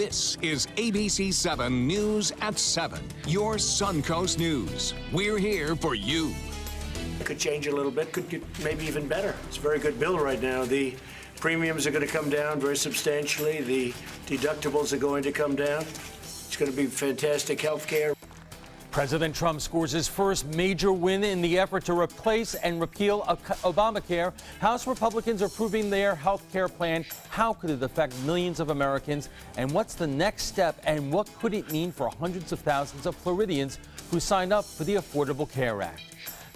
This is ABC7 News at 7, your Suncoast News. We're here for you. Could change a little bit, could get maybe even better. It's a very good bill right now. The premiums are going to come down very substantially. The deductibles are going to come down. It's going to be fantastic health care. President Trump scores his first major win in the effort to replace and repeal Obamacare. House Republicans are approving their health care plan. How could it affect millions of Americans? And what's the next step? And what could it mean for hundreds of thousands of Floridians who signed up for the Affordable Care Act?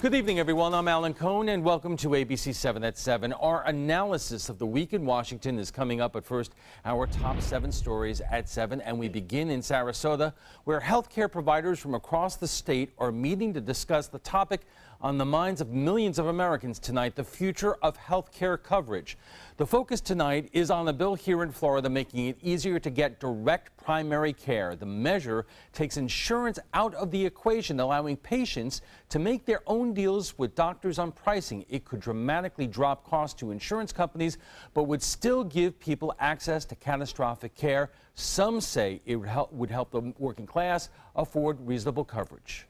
Good evening, everyone. I'm Alan Cohn, and welcome to ABC7 at 7. Our analysis of the week in Washington is coming up, but first, our top 7 stories at 7. And we begin in Sarasota, where healthcare providers from across the state are meeting to discuss the topic on the minds of millions of Americans tonight, the future of healthcare coverage. The focus tonight is on a bill here in Florida making it easier to get direct primary care. The measure takes insurance out of the equation, allowing patients to make their own deals with doctors on pricing. It could dramatically drop costs to insurance companies, but would still give people access to catastrophic care. Some say it would help the working class afford reasonable coverage.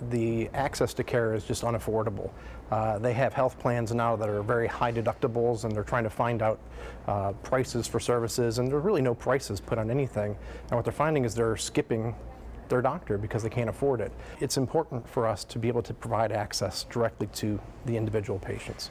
The access to care is just unaffordable. They have health plans now that are very high deductibles, and they're trying to find out prices for services, and there's really no prices put on anything. And what they're finding is they're skipping their doctor because they can't afford it. It's important for us to be able to provide access directly to the individual patients.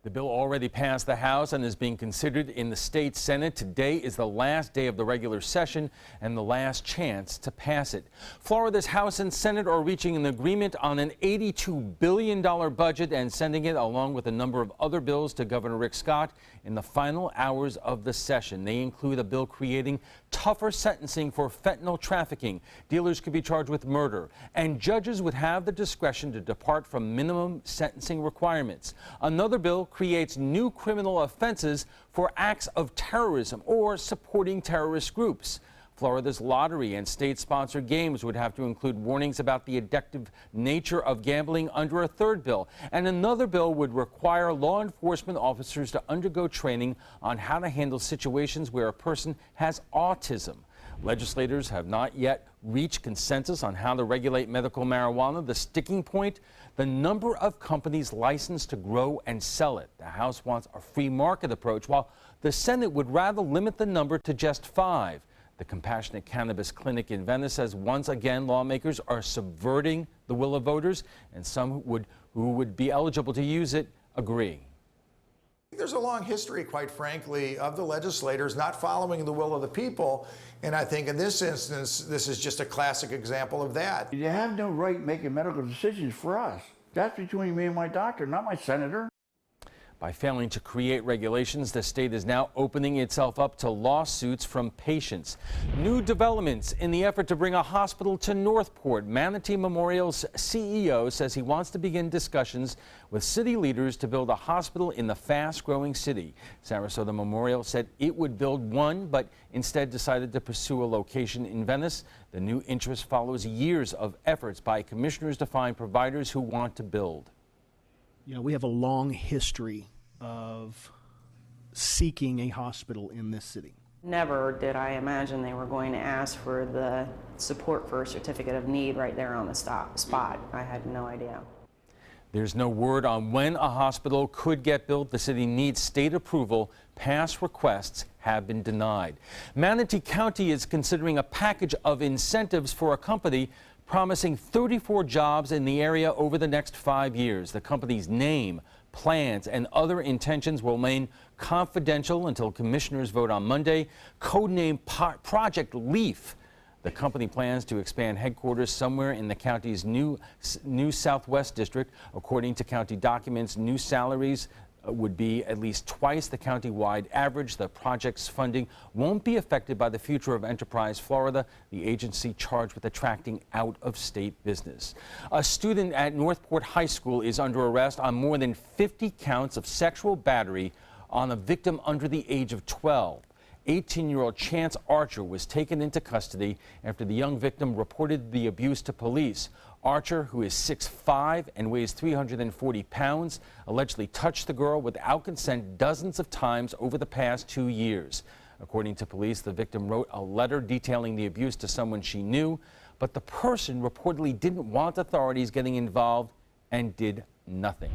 The bill already passed the House and is being considered in the state Senate. Today is the last day of the regular session and the last chance to pass it. Florida's House and Senate are reaching an agreement on an $82 billion budget and sending it, along with a number of other bills, to Governor Rick Scott in the final hours of the session. They include a bill creating tougher sentencing for fentanyl trafficking. Dealers could be charged with murder, and judges would have the discretion to depart from minimum sentencing requirements. Another bill creates new criminal offenses for acts of terrorism or supporting terrorist groups. Florida's lottery and state-sponsored games would have to include warnings about the addictive nature of gambling under a third bill. And another bill would require law enforcement officers to undergo training on how to handle situations where a person has autism. Legislators have not yet reached consensus on how to regulate medical marijuana. The sticking point, the number of companies licensed to grow and sell it. The House wants a free market approach, while the Senate would rather limit the number to just 5. The Compassionate Cannabis Clinic in Venice says once again lawmakers are subverting the will of voters, and some who would be eligible to use it agree. There's a long history, quite frankly, of the legislators not following the will of the people, and I think in this instance, this is just a classic example of that. You have no right making medical decisions for us. That's between me and my doctor, not my senator. By failing to create regulations, the state is now opening itself up to lawsuits from patients. New developments in the effort to bring a hospital to Northport. Manatee Memorial's CEO says he wants to begin discussions with city leaders to build a hospital in the fast-growing city. Sarasota Memorial said it would build one, but instead decided to pursue a location in Venice. The new interest follows years of efforts by commissioners to find providers who want to build. You know, we have a long history of seeking a hospital in this city. Never did I imagine they were going to ask for the support for a certificate of need right there on the spot. I had no idea. There's no word on when a hospital could get built. The city needs state approval. Past requests have been denied. Manatee County is considering a package of incentives for a company promising 34 jobs in the area over the next 5 years. The company's name, plans, and other intentions will remain confidential until commissioners vote on Monday. Codenamed Project Leaf. The company plans to expand headquarters somewhere in the county's new Southwest District. According to county documents, new salaries would be at least twice the county-wide average. The project's funding won't be affected by the future of Enterprise Florida, the agency charged with attracting out-of-state business. A student at Northport High School is under arrest on more than 50 counts of sexual battery on a victim under the age of 12. 18-year-old Chance Archer was taken into custody after the young victim reported the abuse to police. Archer, who is 6'5" and weighs 340 pounds, allegedly touched the girl without consent dozens of times over the past 2 years. According to police, the victim wrote a letter detailing the abuse to someone she knew, but the person reportedly didn't want authorities getting involved and did nothing.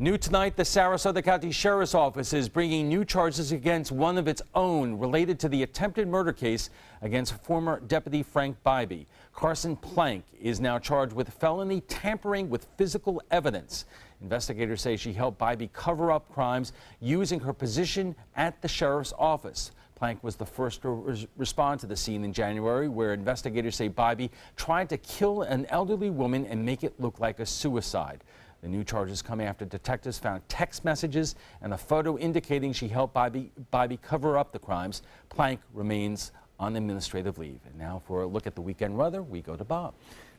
New tonight, the Sarasota County Sheriff's Office is bringing new charges against one of its own related to the attempted murder case against former Deputy Frank Bybee. Carson Plank is now charged with felony tampering with physical evidence. Investigators say she helped Bybee cover up crimes using her position at the sheriff's office. Plank was the first to respond to the scene in January, where investigators say Bybee tried to kill an elderly woman and make it look like a suicide. The new charges come after detectives found text messages and a photo indicating she helped Bybee cover up the crimes. Plank remains on administrative leave. And now for a look at the weekend weather, we go to Bob.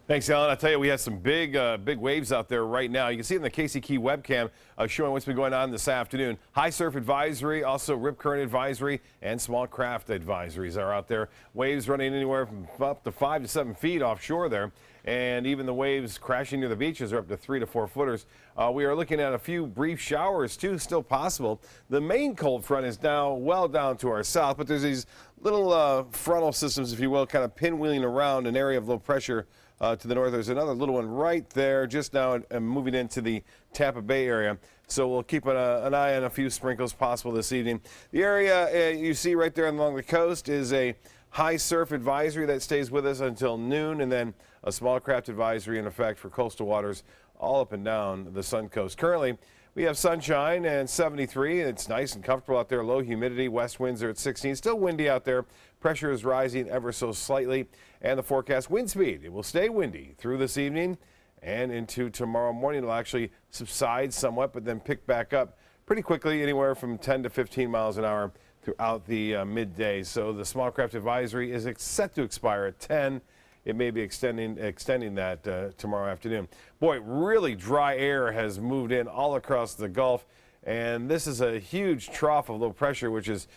Thanks, Alan. I tell you, we have some big waves out there right now. You can see it in the Casey Key webcam showing what's been going on this afternoon. High surf advisory, also rip current advisory, and small craft advisories are out there. Waves running anywhere from up to 5 to 7 feet offshore there. And even the waves crashing near the beaches are up to 3 to 4 footers. We are looking at a few brief showers, too, still possible. The main cold front is now well down to our south, but there's these little frontal systems, if you will, kind of pinwheeling around an area of low pressure to the north. There's another little one right there just now moving into the Tampa Bay area. So we'll keep an eye on a few sprinkles possible this evening. The area you see right there along the coast is a high surf advisory that stays with us until noon, and then a small craft advisory in effect for coastal waters all up and down the Sun Coast. Currently, we have sunshine and 73. It's nice and comfortable out there. Low humidity. West winds are at 16. Still windy out there. Pressure is rising ever so slightly. And the forecast wind speed, it will stay windy through this evening and into tomorrow morning. It'll actually subside somewhat, but then pick back up pretty quickly, anywhere from 10 to 15 miles an hour throughout the midday. So the small craft advisory is set to expire at 10. It may be extending that tomorrow afternoon. Boy, really dry air has moved in all across the Gulf, and this is a huge trough of low pressure, which is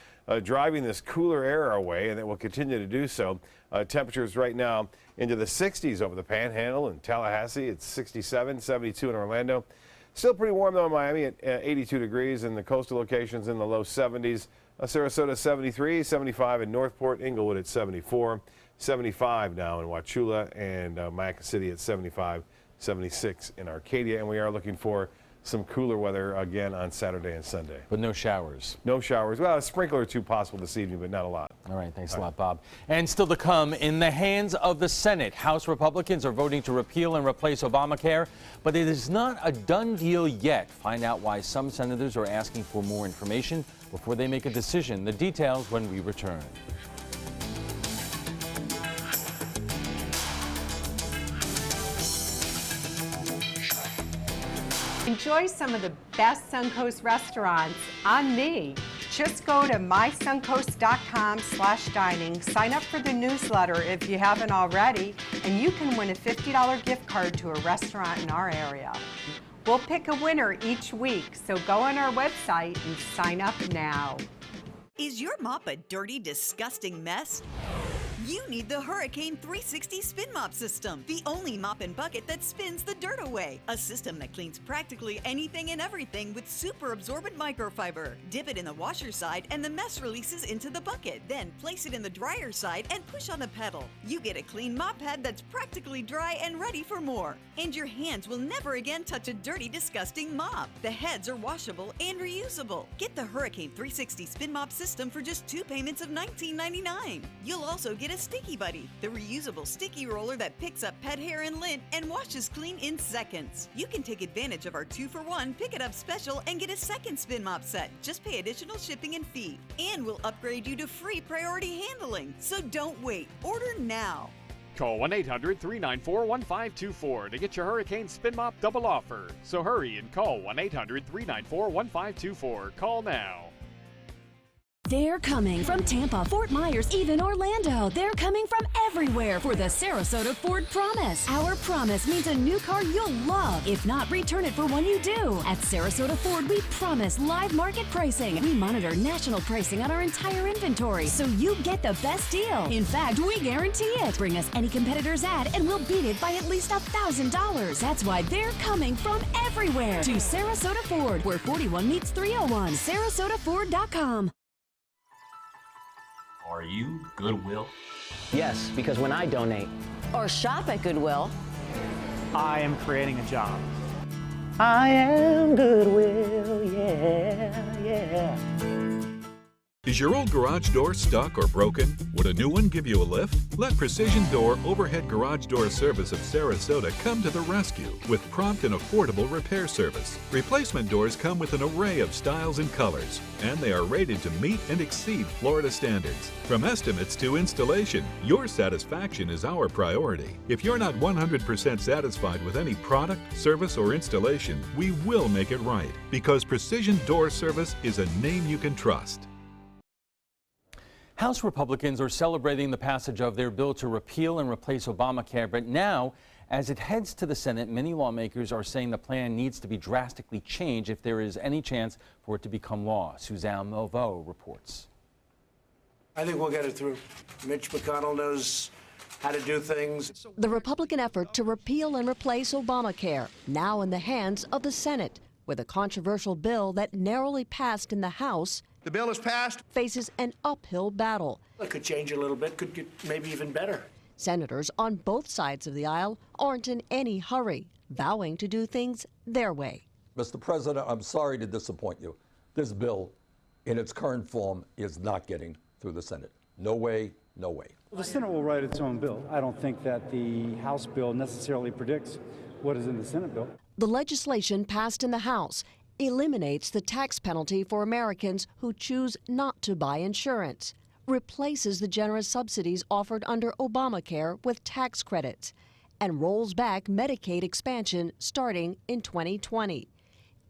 driving this cooler air away, and it will continue to do so. Temperatures right now into the 60s over the Panhandle and Tallahassee. It's 67, 72 in Orlando. Still pretty warm, though, in Miami at 82 degrees, and the coastal locations in the low 70s. Sarasota 73, 75 in Northport, Inglewood at 74. 75 now in Wauchula, and Mayaca City at 75, 76 in Arcadia. And we are looking for some cooler weather again on Saturday and Sunday. But no showers. No showers. Well, a sprinkler or two possible this evening, but not a lot. All right, thanks a lot, Bob. And still to come, in the hands of the Senate, House Republicans are voting to repeal and replace Obamacare, but it is not a done deal yet. Find out why some senators are asking for more information before they make a decision. The details when we return. Enjoy some of the best Suncoast restaurants on me. Just go to mysuncoast.com/dining, sign up for the newsletter if you haven't already, and you can win a $50 gift card to a restaurant in our area. We'll pick a winner each week, so go on our website and sign up now. Is your mop a dirty, disgusting mess? You need the Hurricane 360 Spin Mop System, the only mop and bucket that spins the dirt away. A system that cleans practically anything and everything with super absorbent microfiber. Dip it in the washer side and the mess releases into the bucket. Then place it in the dryer side and push on the pedal. You get a clean mop head that's practically dry and ready for more. And your hands will never again touch a dirty, disgusting mop. The heads are washable and reusable. Get the Hurricane 360 Spin Mop System for just 2 payments of $19.99. You'll also get a Sticky Buddy, the reusable sticky roller that picks up pet hair and lint and washes clean in seconds. You can take advantage of our 2-for-1 Pick It Up special and get a second spin mop set. Just pay additional shipping and fee. And we'll upgrade you to free priority handling. So don't wait. Order now. Call 1-800-394-1524 to get your Hurricane Spin Mop double offer. So hurry and call 1-800-394-1524. Call now. They're coming from Tampa, Fort Myers, even Orlando. They're coming from everywhere for the Sarasota Ford Promise. Our promise means a new car you'll love. If not, return it for one you do. At Sarasota Ford, we promise live market pricing. We monitor national pricing on our entire inventory, so you get the best deal. In fact, we guarantee it. Bring us any competitor's ad, and we'll beat it by at least $1,000. That's why they're coming from everywhere to Sarasota Ford, where 41 meets 301. SarasotaFord.com. Are you Goodwill? Yes, because when I donate or shop at Goodwill, I am creating a job. I am Goodwill, yeah, yeah. Is your old garage door stuck or broken? Would a new one give you a lift? Let Precision Door Overhead Garage Door Service of Sarasota come to the rescue with prompt and affordable repair service. Replacement doors come with an array of styles and colors, and they are rated to meet and exceed Florida standards. From estimates to installation, your satisfaction is our priority. If you're not 100% satisfied with any product, service, or installation, we will make it right, because Precision Door Service is a name you can trust. House Republicans are celebrating the passage of their bill to repeal and replace Obamacare, but now, as it heads to the Senate, many lawmakers are saying the plan needs to be drastically changed if there is any chance for it to become law. Suzanne Milveau reports. I think we'll get it through. Mitch McConnell knows how to do things. The Republican effort to repeal and replace Obamacare, now in the hands of the Senate, with a controversial bill that narrowly passed in the House. The bill is passed. Faces an uphill battle. It could change a little bit, could get maybe even better. Senators on both sides of the aisle aren't in any hurry, vowing to do things their way. Mr. President, I'm sorry to disappoint you. This bill, in its current form, is not getting through the Senate. No way, no way. The Senate will write its own bill. I don't think that the House bill necessarily predicts what is in the Senate bill. The legislation passed in the House eliminates the tax penalty for Americans who choose not to buy insurance, replaces the generous subsidies offered under Obamacare with tax credits, and rolls back Medicaid expansion starting in 2020.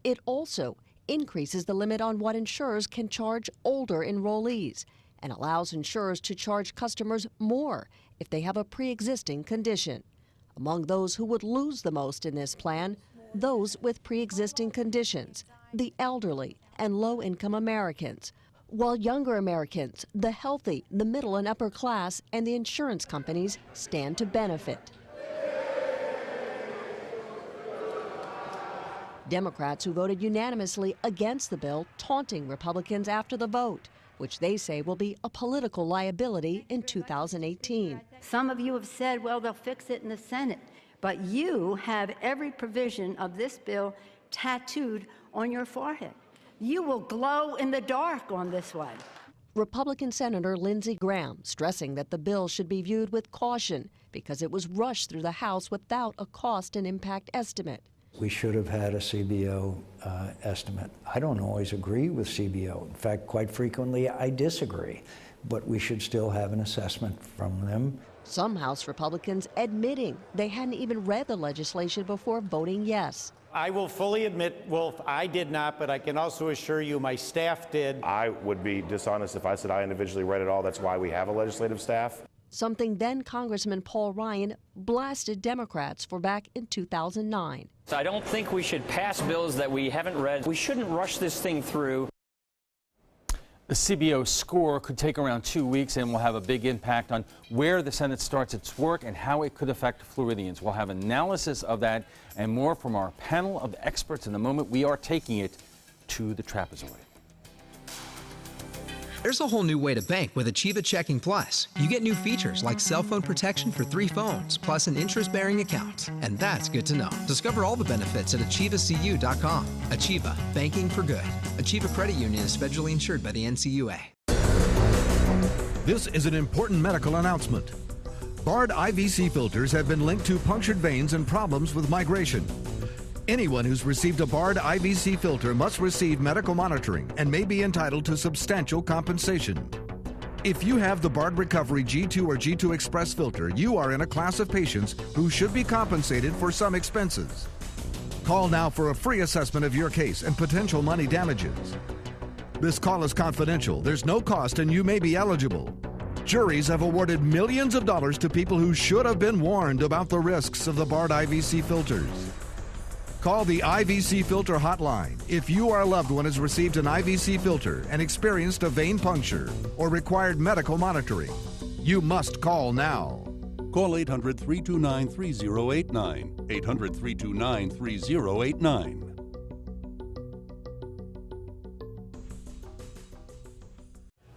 It also increases the limit on what insurers can charge older enrollees and allows insurers to charge customers more if they have a pre-existing condition. Among those who would lose the most in this plan, those with pre-existing conditions, the elderly, and low-income Americans, while younger Americans, the healthy, the middle and upper class, and the insurance companies stand to benefit. Democrats who voted unanimously against the bill taunting Republicans after the vote, which they say will be a political liability in 2018. Some of you have said, well, they'll fix it in the Senate. But you have every provision of this bill tattooed on your forehead. You will glow in the dark on this one. Republican Senator Lindsey Graham stressing that the bill should be viewed with caution because it was rushed through the House without a cost and impact estimate. We should have had a CBO estimate. I don't always agree with CBO. In fact, quite frequently I disagree. But we should still have an assessment from them. Some House Republicans admitting they hadn't even read the legislation before voting yes. I will fully admit, Wolf, I did not, but I can also assure you my staff did. I would be dishonest if I said I individually read it all. That's why we have a legislative staff. Something then Congressman Paul Ryan blasted Democrats for back in 2009. So I don't think we should pass bills that we haven't read. We shouldn't rush this thing through. The CBO score could take around 2 weeks and will have a big impact on where the Senate starts its work and how it could affect Floridians. We'll have analysis of that and more from our panel of experts in the moment we are taking it to the trapezoid. There's a whole new way to bank with Achieva Checking Plus. You get new features like cell phone protection for 3 phones, plus an interest-bearing account. And that's good to know. Discover all the benefits at AchievaCU.com. Achieva, banking for good. Achieva Credit Union is federally insured by the NCUA. This is an important medical announcement. Bard IVC filters have been linked to punctured veins and problems with migration. Anyone who's received a Bard IVC filter must receive medical monitoring and may be entitled to substantial compensation. If you have the Bard Recovery G2 or G2 Express filter, you are in a class of patients who should be compensated for some expenses. Call now for a free assessment of your case and potential money damages. This call is confidential. There's no cost and you may be eligible. Juries have awarded millions of dollars to people who should have been warned about the risks of the Bard IVC filters. Call the IVC Filter Hotline if you or a loved one has received an IVC filter and experienced a vein puncture or required medical monitoring. You must call now. Call 800-329-3089. 800-329-3089.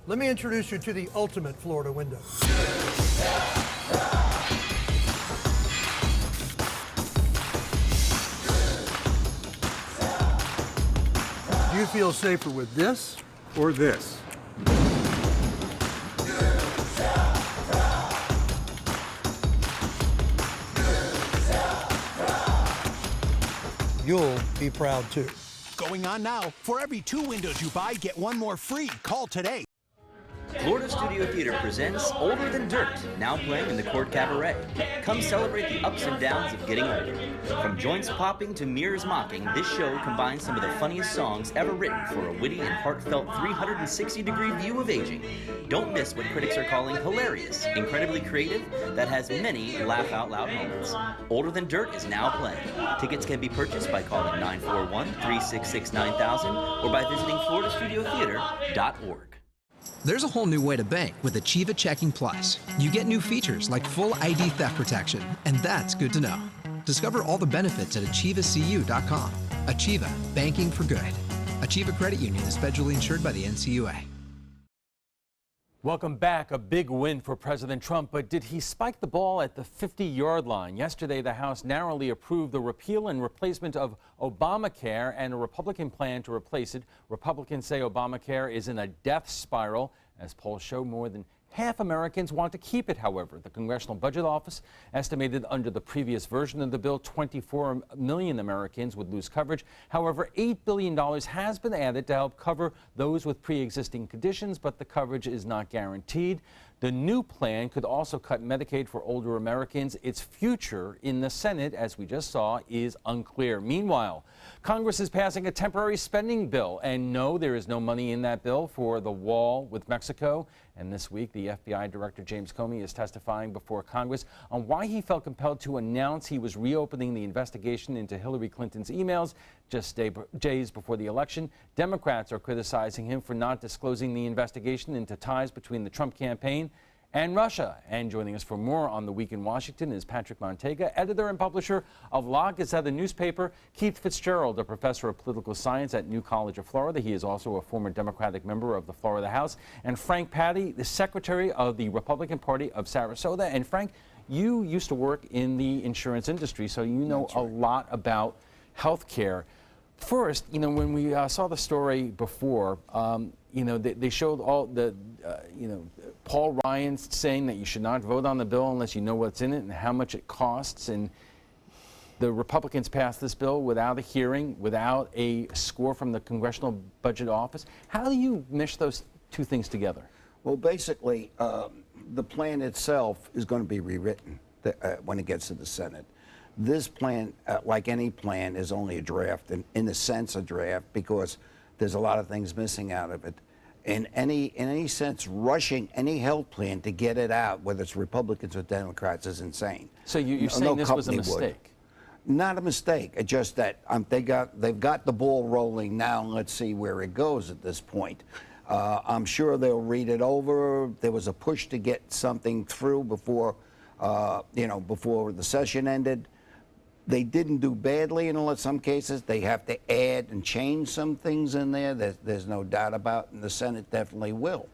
Let me introduce you to the ultimate Florida window. Do you feel safer with this or this? You'll be proud too. Going on now. For every 2 windows you buy, get 1 more free. Call today. Florida Studio Theater presents Older Than Dirt, now playing in the Court Cabaret. Come celebrate the ups and downs of getting older. From joints popping to mirrors mocking, this show combines some of the funniest songs ever written for a witty and heartfelt 360-degree view of aging. Don't miss what critics are calling hilarious, incredibly creative, that has many laugh-out-loud moments. Older Than Dirt is now playing. Tickets can be purchased by calling 941-366-9000 or by visiting floridastudiotheater.org. There's a whole new way to bank with Achieva Checking Plus. You get new features like full ID theft protection, and that's good to know. Discover all the benefits at AchievaCU.com. Achieva, banking for good. Achieva Credit Union is federally insured by the NCUA. Welcome back. A big win for President Trump, but did he spike the ball at the 50-yard line? Yesterday, the House narrowly approved the repeal and replacement of Obamacare and a Republican plan to replace it. Republicans say Obamacare is in a death spiral. As polls show, more than half Americans want to keep it, however. The Congressional Budget Office estimated under the previous version of the bill, 24 million Americans would lose coverage. However, $8 billion has been added to help cover those with pre-existing conditions, but the coverage is not guaranteed. The new plan could also cut Medicaid for older Americans. Its future in the Senate, as we just saw, is unclear. Meanwhile, Congress is passing a temporary spending bill, and no, there is no money in that bill for the wall with Mexico. And this week, the FBI Director James Comey is testifying before Congress on why he felt compelled to announce he was reopening the investigation into Hillary Clinton's emails just days before the election. Democrats are criticizing him for not disclosing the investigation into ties between the Trump campaign and Russia. And joining us for more on The Week in Washington is Patrick Montega, editor and publisher of La Gazette newspaper, Keith Fitzgerald, a professor of political science at New College of Florida. He is also a former Democratic member of the Florida House, and Frank Patty, the secretary of the Republican Party of Sarasota. And Frank, you used to work in the insurance industry, so you know a lot about health care. First, you know, when we saw the story before, you know, they showed all the, you know, Paul Ryan saying that you should not vote on the bill unless you know what's in it and how much it costs. And the Republicans passed this bill without a hearing, without a score from the Congressional Budget Office. How do you mesh those two things together? Well, basically, the plan itself is going to be rewritten when it gets to the Senate. This plan, like any plan, is only a draft, and in a sense a draft, because there's a lot of things missing out of it. In any sense, rushing any health plan to get it out, whether it's Republicans or Democrats, is insane. So you're saying this was a mistake? Not a mistake. It's just that they've got the ball rolling now, and let's see where it goes at this point. I'm sure they'll read it over. There was a push to get something through before, you know, before the session ended. They didn't do badly in some cases. They have to add and change some things in there. There's no doubt about it, and the Senate definitely will.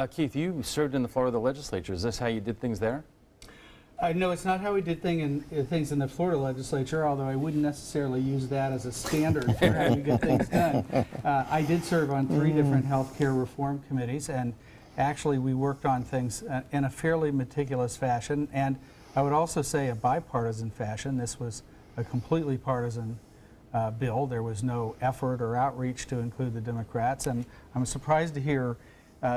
Keith, you served in the Florida legislature. Is this how you did things there? No, it's not how we did things in the Florida legislature, although I wouldn't necessarily use that as a standard for how we get things done. I did serve on 3 different health care reform committees, and actually we worked on things in a fairly meticulous fashion, and I would also say a bipartisan fashion. This was a completely partisan bill. There was no effort or outreach to include the Democrats, and I'm surprised to hear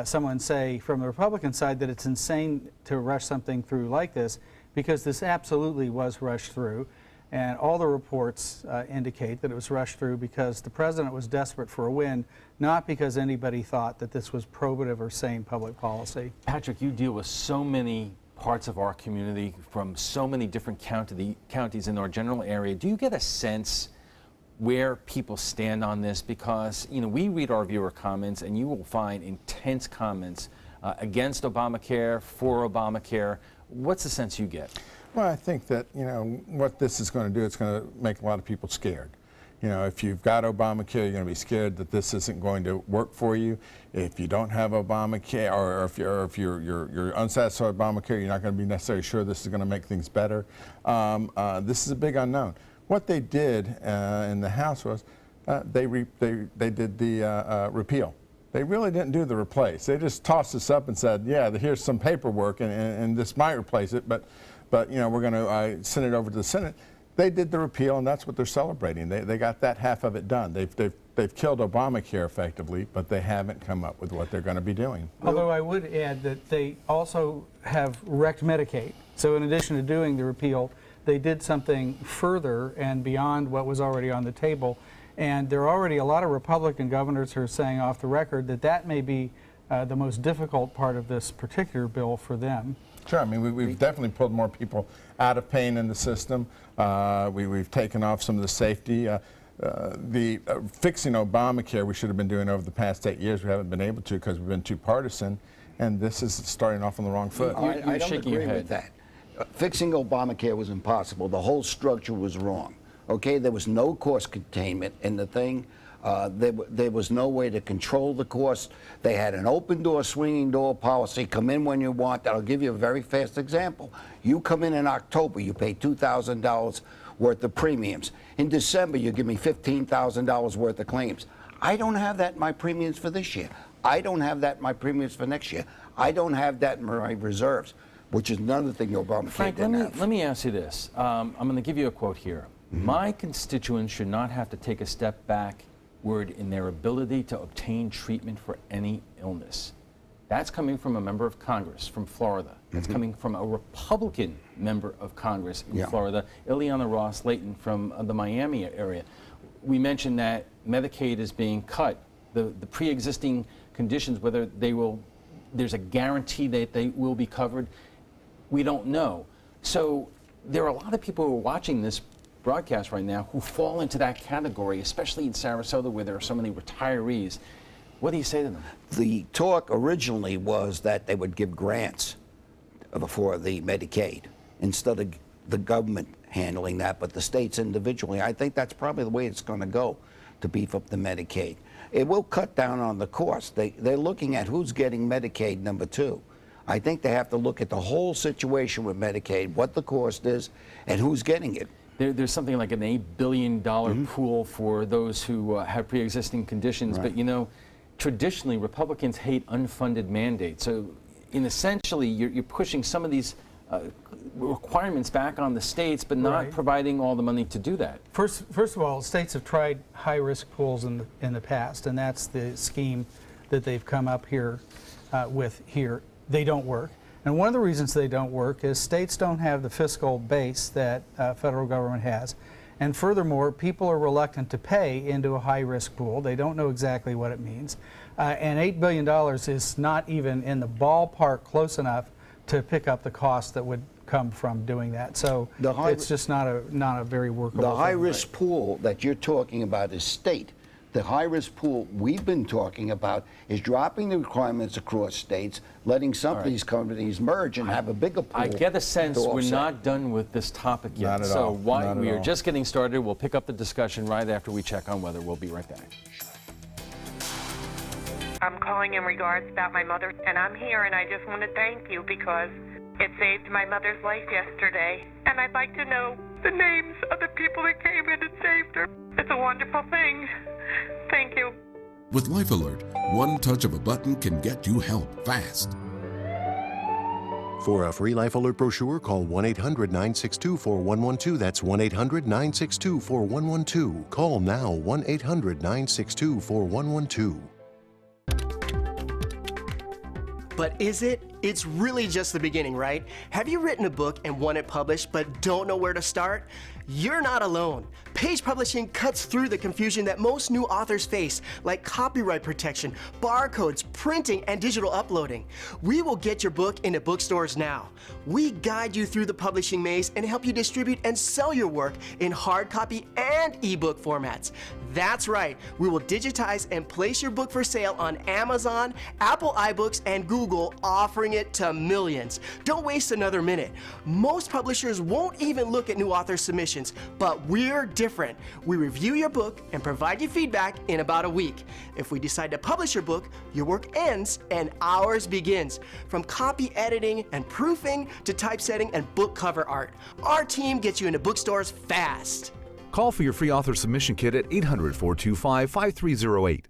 someone say from the Republican side that it's insane to rush something through like this, because this absolutely was rushed through, and all the reports indicate that it was rushed through because the president was desperate for a win, not because anybody thought that this was probative or sane public policy. Patrick, you deal with so many parts of our community from so many different counties in our general area. Do you get a sense where people stand on this? Because, you know, we read our viewer comments, and you will find intense comments against Obamacare, for Obamacare. What's the sense you get? Well, I think that, you know, what this is going to do, it's going to make a lot of people scared. You know, if you've got Obamacare, you're going to be scared that this isn't going to work for you. If you don't have Obamacare, or if you're unsatisfied with Obamacare, you're not going to be necessarily sure this is going to make things better. This is a big unknown. What they did in the House was they did the repeal. They really didn't do the replace. They just tossed this up and said, yeah, here's some paperwork, and this might replace it, but you know, we're going to send it over to the Senate. They did the repeal, and that's what they're celebrating. They got that half of it done. They've killed Obamacare effectively, but they haven't come up with what they're going to be doing. Although I would add that they also have wrecked Medicaid. So in addition to doing the repeal, they did something further and beyond what was already on the table. And there are already a lot of Republican governors who are saying off the record that that may be the most difficult part of this particular bill for them. Sure, I mean, we've definitely pulled more people out of pain in the system. We've taken off some of the safety. Fixing Obamacare we should have been doing over the past 8 years. We haven't been able to because we've been too partisan, and this is starting off on the wrong foot. I don't agree with that. Fixing Obamacare was impossible. The whole structure was wrong. Okay, there was no cost containment in the thing. There was no way to control the cost. They had an open door, swinging door policy. Come in when you want. I'll give you a very fast example. You come in October, you pay $2,000 worth of premiums. In December, you give me $15,000 worth of claims. I don't have that in my premiums for this year. I don't have that in my premiums for next year. I don't have that in my reserves, which is another thing Obamacare Frank, didn't have. let me ask you this. I'm going to give you a quote here. My constituents should not have to take a step backward in their ability to obtain treatment for any illness. That's coming from a member of Congress from Florida. That's coming from a Republican member of Congress in Florida, Ileana Ross-Layton from the Miami area. We mentioned that Medicaid is being cut. The pre-existing conditions, whether there's a guarantee that they will be covered, we don't know. So there are a lot of people who are watching this broadcast right now who fall into that category, especially in Sarasota where there are so many retirees. What do you say to them? The talk originally was that they would give grants for the Medicaid instead of the government handling that, but the states individually. I think that's probably the way it's going to go to beef up the Medicaid. It will cut down on the cost. They're looking at who's getting Medicaid number 2. I think they have to look at the whole situation with Medicaid, what the cost is, and who's getting it. There's something like an $8 billion pool for those who have pre-existing conditions, but you know, traditionally Republicans hate unfunded mandates. So essentially you're pushing some of these requirements back on the states, but not providing all the money to do that. First of all, states have tried high-risk pools in the past, and that's the scheme that they've come up here with here. They don't work. And one of the reasons they don't work is states don't have the fiscal base that federal government has. And furthermore, people are reluctant to pay into a high-risk pool. They don't know exactly what it means. And $8 billion is not even in the ballpark close enough to pick up the cost that would come from doing that. So it's just not a very workable The high-risk pool that you're talking about is state. The high-risk pool we've been talking about is dropping the requirements across states, letting some of these companies merge and have a bigger pool. I get a sense we're not done with this topic yet. Not at so all. We are just getting started. We'll pick up the discussion right after we check on weather. We'll be right back. I'm calling in regards about my mother, and I'm here, and I just want to thank you because it saved my mother's life yesterday. And I'd like to know the names of the people that came in and saved her. It's a wonderful thing. Thank you. With Life Alert, one touch of a button can get you help fast. For a free Life Alert brochure, call 1-800-962-4112. That's 1-800-962-4112. Call now, 1-800-962-4112. But is it? It's really just the beginning, right? Have you written a book and want it published but don't know where to start? You're not alone. Page Publishing cuts through the confusion that most new authors face, like copyright protection, barcodes, printing, and digital uploading. We will get your book into bookstores now. We guide you through the publishing maze and help you distribute and sell your work in hard copy and ebook formats. That's right, we will digitize and place your book for sale on Amazon, Apple iBooks, and Google, offering bring it to millions. Don't waste another minute. Most publishers won't even look at new author submissions, but we're different. We review your book and provide you feedback in about a week. If we decide to publish your book, your work ends and ours begins. From copy editing and proofing to typesetting and book cover art, our team gets you into bookstores fast. Call for your free author submission kit at 800-425-5308.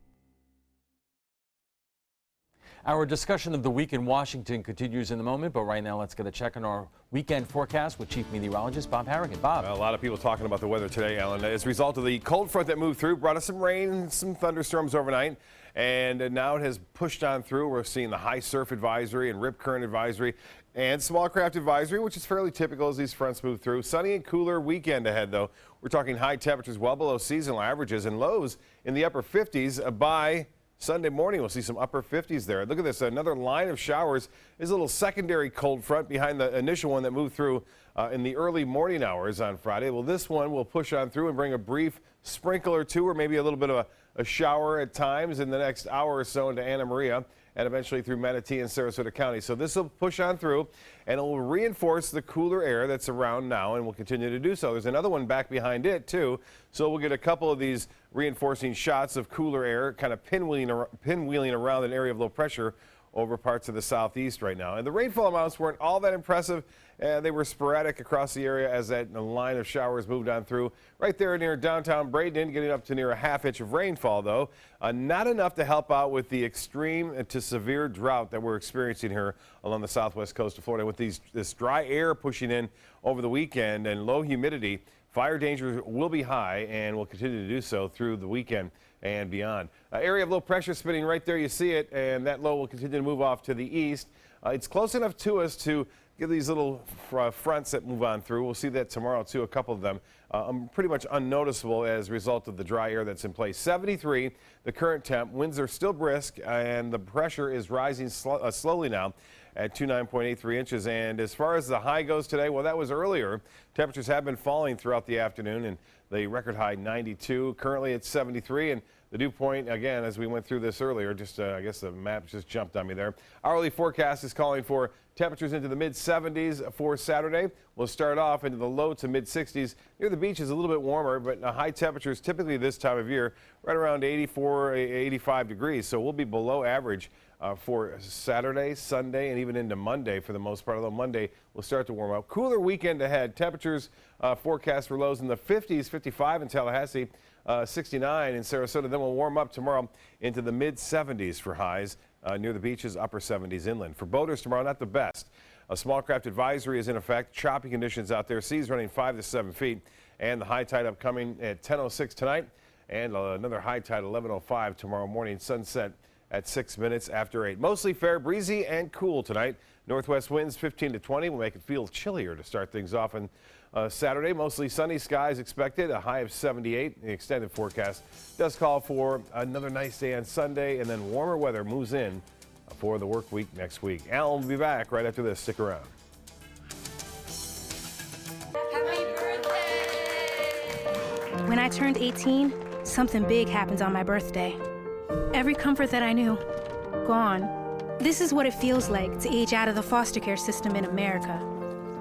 Our discussion of the week in Washington continues in a moment, but right now let's get a check on our weekend forecast with Chief Meteorologist Bob Harrigan. Bob. Well, a lot of people talking about the weather today, Alan. As a result of the cold front that moved through, brought us some rain and some thunderstorms overnight. And now it has pushed on through. We're seeing the high surf advisory and rip current advisory and small craft advisory, which is fairly typical as these fronts move through. Sunny and cooler weekend ahead, though. We're talking high temperatures well below seasonal averages and lows in the upper 50s by Sunday morning. We'll see some upper 50s there. Look at this. Another line of showers is a little secondary cold front behind the initial one that moved through in the early morning hours on Friday. Well, this one will push on through and bring a brief sprinkle or two, or maybe a little bit of a shower at times in the next hour or so into Anna Maria and eventually through Manatee and Sarasota County. So this will push on through and it will reinforce the cooler air that's around now and will continue to do so. There's another one back behind it too. So we'll get a couple of these reinforcing shots of cooler air kind of pinwheeling around an area of low pressure over parts of the southeast right now. And the rainfall amounts weren't all that impressive. They were sporadic across the area as that line of showers moved on through. Right there near downtown Braden, getting up to near a half-inch of rainfall, though. Not enough to help out with the extreme to severe drought that we're experiencing here along the southwest coast of Florida. With this dry air pushing in over the weekend and low humidity, fire danger will be high and will continue to do so through the weekend and beyond. Area of low pressure spinning right there, you see it, and that low will continue to move off to the east. It's close enough to us to get these little fronts that move on through. We'll see that tomorrow too, a couple of them. Pretty much unnoticeable as a result of the dry air that's in place. 73, the current temp. Winds are still brisk and the pressure is rising slowly now at 29.83 inches. And as far as the high goes today, well, that was earlier. Temperatures have been falling throughout the afternoon and the record high 92. Currently it's 73 and the dew point, again, as we went through this earlier, I guess the map just jumped on me there. Hourly forecast is calling for temperatures into the mid-70s for Saturday. We'll start off into the low to mid-60s. Near the beach is a little bit warmer, but high temperatures typically this time of year, right around 84, 85 degrees. So we'll be below average for Saturday, Sunday, and even into Monday for the most part, although Monday will start to warm up. Cooler weekend ahead. Temperatures forecast for lows in the 50s, 55 in Tallahassee, 69 in Sarasota. Then we'll warm up tomorrow into the mid-70s for highs. Near the beaches, upper 70s inland. For boaters tomorrow, not the best. A small craft advisory is in effect. Choppy conditions out there. Seas running 5 to 7 feet. And the high tide upcoming at 10:06 tonight. And another high tide 11:05 tomorrow morning. Sunset at 6 minutes after 8. Mostly fair, breezy, and cool tonight. Northwest winds 15 to 20 will make it feel chillier to start things off on Saturday. Mostly sunny skies expected, a high of 78. The extended forecast does call for another nice day on Sunday, and then warmer weather moves in for the work week next week. Alan will be back right after this. Stick around. When I turned 18, something big happened on my birthday. Every comfort that I knew, gone. This is what it feels like to age out of the foster care system in America.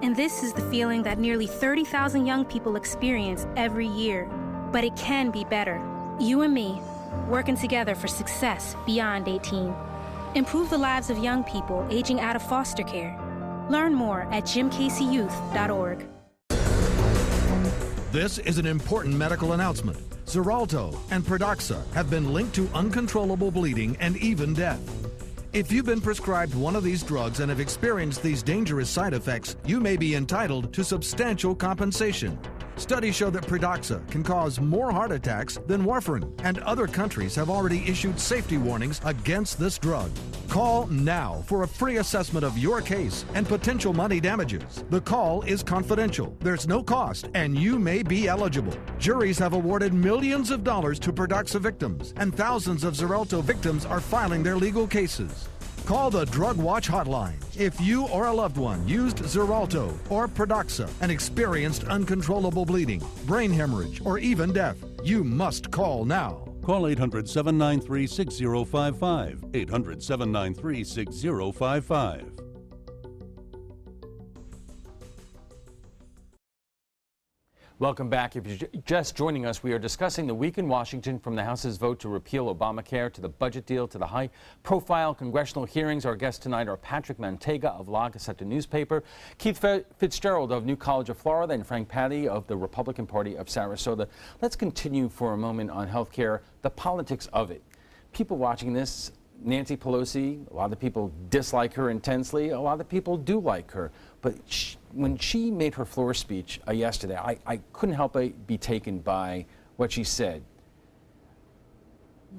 And this is the feeling that nearly 30,000 young people experience every year. But it can be better. You and me, working together for success beyond 18. Improve the lives of young people aging out of foster care. Learn more at jimcaseyouth.org. This is an important medical announcement. Xarelto and Pradaxa have been linked to uncontrollable bleeding and even death. If you've been prescribed one of these drugs and have experienced these dangerous side effects, you may be entitled to substantial compensation. Studies show that Pradaxa can cause more heart attacks than warfarin, and other countries have already issued safety warnings against this drug. Call now for a free assessment of your case and potential money damages. The call is confidential, there's no cost, and you may be eligible. Juries have awarded millions of dollars to Pradaxa victims, and thousands of Xarelto victims are filing their legal cases. Call the Drug Watch hotline if you or a loved one used Xarelto or Pradaxa and experienced uncontrollable bleeding, brain hemorrhage, or even death. You must call now. Call 800-793-6055. 800-793-6055. Welcome back. If you're just joining us, we are discussing the week in Washington, from the House's vote to repeal Obamacare to the budget deal to the high-profile congressional hearings. Our guests tonight are Patrick Manteiga of La Gazette newspaper, Keith Fitzgerald of New College of Florida, and Frank Patti of the Republican Party of Sarasota. Let's continue for a moment on health care, the politics of it. People watching this, Nancy Pelosi, a lot of people dislike her intensely. A lot of people do like her. But when she made her floor speech yesterday, I couldn't help but be taken by what she said.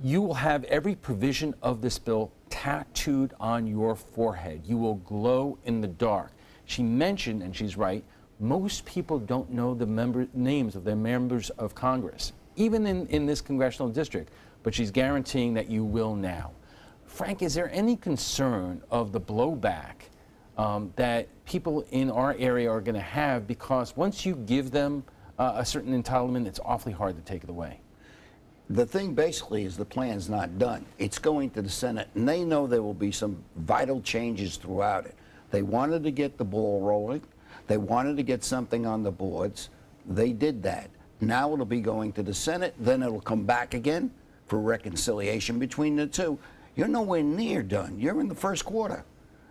You will have every provision of this bill tattooed on your forehead. You will glow in the dark. She mentioned, and she's right, most people don't know the names of their members of Congress, even in this congressional district. But she's guaranteeing that you will now. Frank, is there any concern of the blowback that people in our area are going to have, because once you give them a certain entitlement, it's awfully hard to take it away? The thing basically is the plan's not done. It's going to the Senate, and they know there will be some vital changes throughout it. They wanted to get the ball rolling. They wanted to get something on the boards. They did that. Now it'll be going to the Senate, then it'll come back again for reconciliation between the two. You're nowhere near done. You're in the first quarter.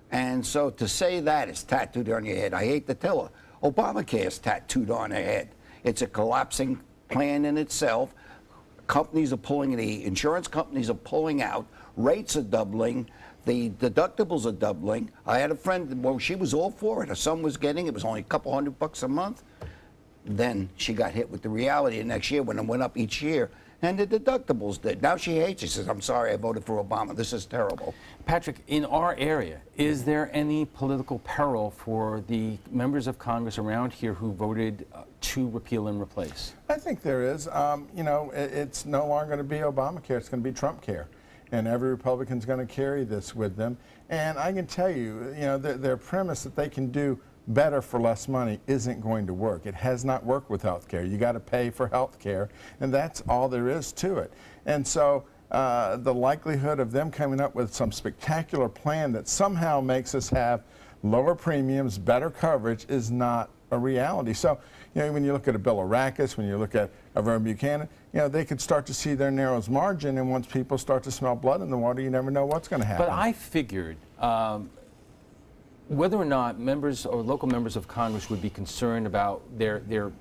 And so to say that is tattooed on your head, I hate to tell her, Obamacare is tattooed on her head. It's a collapsing plan in itself. Companies are pulling, the insurance companies are pulling out, rates are doubling, the deductibles are doubling. I had a friend, well, she was all for it. Her son was getting it was only a couple $100 a month. Then she got hit with the reality the next year when it went up each year. And the deductibles did. Now she hates it. She says, I'm sorry I voted for Obama. This is terrible. Patrick, in our area, is there any political peril for the members of Congress around here who voted to repeal and replace? I think there is. You know, it's no longer going to be Obamacare. It's going to be Trump care. And every Republican's going to carry this with them. And I can tell you, you know, their premise that they can do better for less money isn't going to work. It has not worked with health care. You got to pay for health care, and that's all there is to it. And so the likelihood of them coming up with some spectacular plan that somehow makes us have lower premiums, better coverage, is not a reality. So, you know, when you look at a Bill Arrakis, when you look at a Vernon Buchanan, you know, they could start to see their narrows margin, and once people start to smell blood in the water, you never know what's going to happen. But I figured whether or not members or local members of Congress would be concerned about their